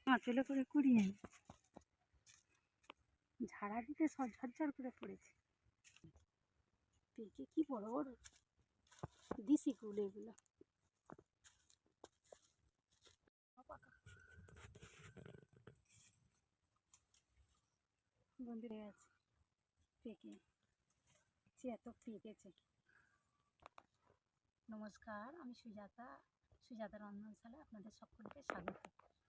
আঁচলে করে কুড়িয়ে ঝাড়া দিতে সব ঝরঝর করে পড়েছে। পেকে কি বড় বড় দিশি কুল এগুলো। বন্ধুরা আছে পেকে এত পেকেছে। নমস্কার, আমি সুজাতা রন্ধনশালা আপনাদের সকলকে স্বাগত।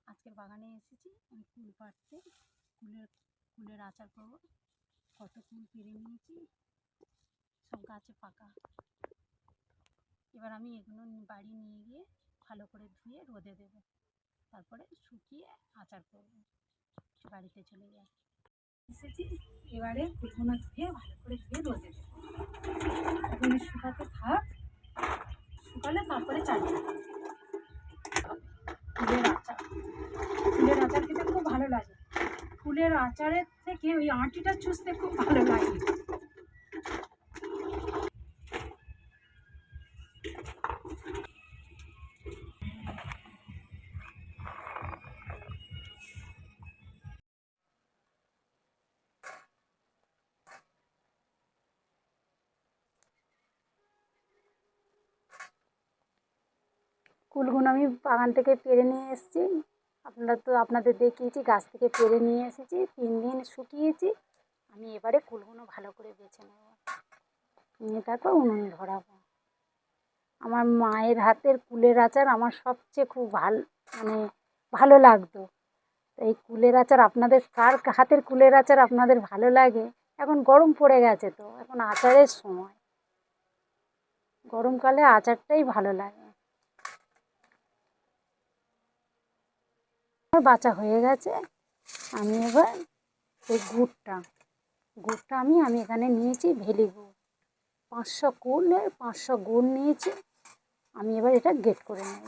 আজকের বাগানে এসেছি আমি কুল পাড়তে। কুলের আচার করব। কত কুল পেরে নিয়েছি, সব গাছে পাকা। এবার আমি এগুলো বাড়ি নিয়ে গিয়ে ভালো করে ধুয়ে রোদে দেব, তারপরে শুকিয়ে আচার করব। বাড়িতে চলে যাই। এসেছি, এবারে কুলগুলো ধুয়ে ভালো করে রোদে দেব। এগুলো শুকাতে থাক, শুকালে তারপরে চালিয়ে দেব। ফুলের আচার খেতে খুব ভালো লাগে। ফুলের আচারের থেকে ওই আঁটিটা চুষতে খুব ভালো লাগে। কুলগুলো আমি বাগান থেকে পেরে নিয়ে এসেছি। আপনাদের দেখিয়েছি, গাছ থেকে পেরে নিয়ে এসেছি। 3 দিন শুকিয়েছি। আমি এবারে কুলগুলো ভালো করে বেছে নেব, নিয়ে তারপর উনুন ধরাবো। আমার মায়ের হাতের কুলের আচার আমার সবচেয়ে খুব ভালো লাগতো। এই কুলের আচার আপনাদের কার হাতের কুলের আচার আপনাদের ভালো লাগে? এখন গরম পড়ে গেছে, তো এখন আচারের সময়। গরমকালে আচারটাই ভালো লাগে। বাছা হয়ে গেছে। আমি এবার এই গুড়টা আমি এখানে নিয়েছি ভেলি গুড়। 500 কুলের 500 গুড় নিয়েছি। আমি এবার এটা গেট করে নেব।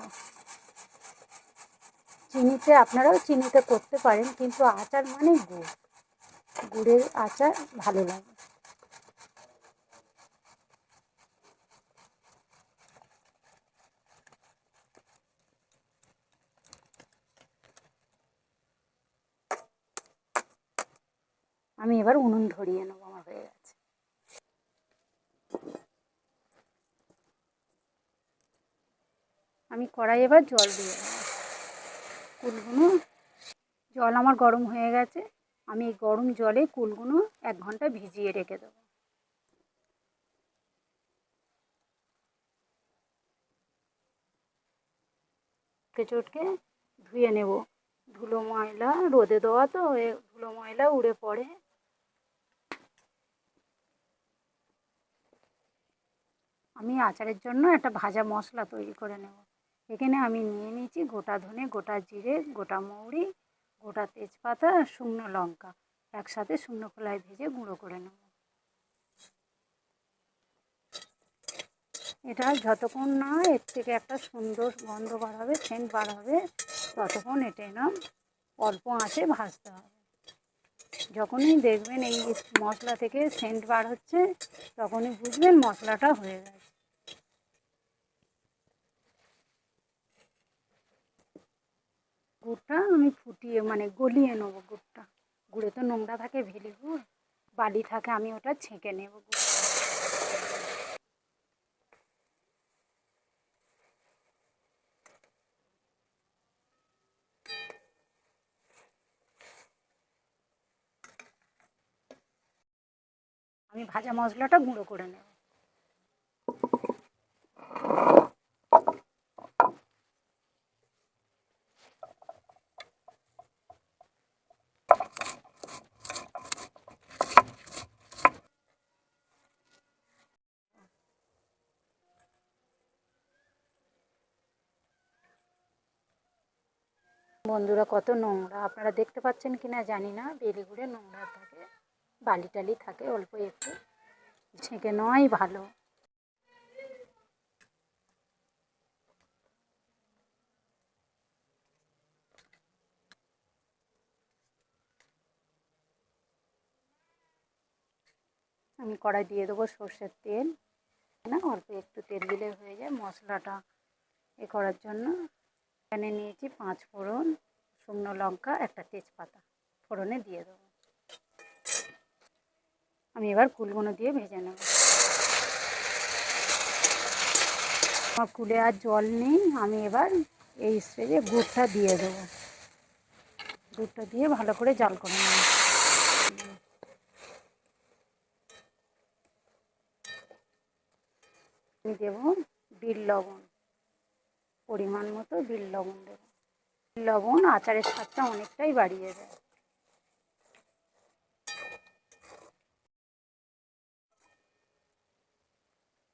আপনারাও চিনিতে করতে পারেন, কিন্তু আচার মানে গুড়ের আচার ভালো লাগে। আমি এবার উনুন ধরিয়ে নেবো, আমার হয়ে গেছে। আমি কড়াই এবার জল দিয়ে দেবো। কুলগুলো জল আমার গরম হয়ে গেছে। আমি এই গরম জলে কুলগুলো 1 ঘন্টা ভিজিয়ে রেখে দেবো। চটকে ধুয়ে নেব। ধুলো ময়লা রোদে দেওয়া, তো ধুলো ময়লা উড়ে পড়ে। আমি আচারের জন্য একটা ভাজা মশলা তৈরি করে নেব। এখানে আমি নিয়ে নিয়েছি গোটা ধনে, গোটা জিরে, গোটা মৌরি, গোটা তেজপাতা আর শুকনো লঙ্কা একসাথে শুকনো খোলায় ভেজে গুঁড়ো করে নেব। এটা যতক্ষণ না এর থেকে একটা সুন্দর গন্ধ বার হবে, সেন্ট বার হবে, ততক্ষণ এটা অল্প আঁচে ভাজতে হবে। যখনই দেখবেন এই মশলা থেকে সেন্ট বার হচ্ছে, তখনই বুঝবেন মশলাটা হয়ে গেছে। গুড়টা আমি ফুটিয়ে গলিয়ে নেবো। গুড়ে তো নোংরা থাকে, ভেলি গুড়, বালি থাকে, আমি ওটা ছেঁকে নেব। আমি ভাজা মশলাটা গুঁড়ো করে নেব। বন্ধুরা, কত নোংরা আপনারা দেখতে পাচ্ছেন কিনা জানি না। বেলি গুড়ে নোংরা থাকে, বালি টালি থাকে অল্প একটু, ছেঁকে নেওয়াই ভালো। আমি কড়াই দিয়ে দেবো সর্ষের তেল। অল্প একটু তেল দিলে হয়ে যায় মশলাটা করার জন্য। এখানে নিয়েছি 5 ফোড়ন, শুকনো লঙ্কা, একটা তেজপাতা ফোড়নে দিয়ে দেবো। আমি এবার কুলগুলো দিয়ে ভেজে নেব। আমার কুলে আর জল নেই, আমি এবার এই স্টেজে গুড়টা দিয়ে দেবো। গুড়টা দিয়ে ভালো করে জাল করে নেব। আমি দেবো বিট লবণ, পরিমাণ মতো বিট লবণ দেবো। বিট লবণ আচারের স্বাদটা অনেকটাই বাড়িয়ে দেয়।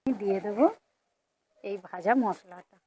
দিয়ে দেবো এই ভাজা মশলাটা।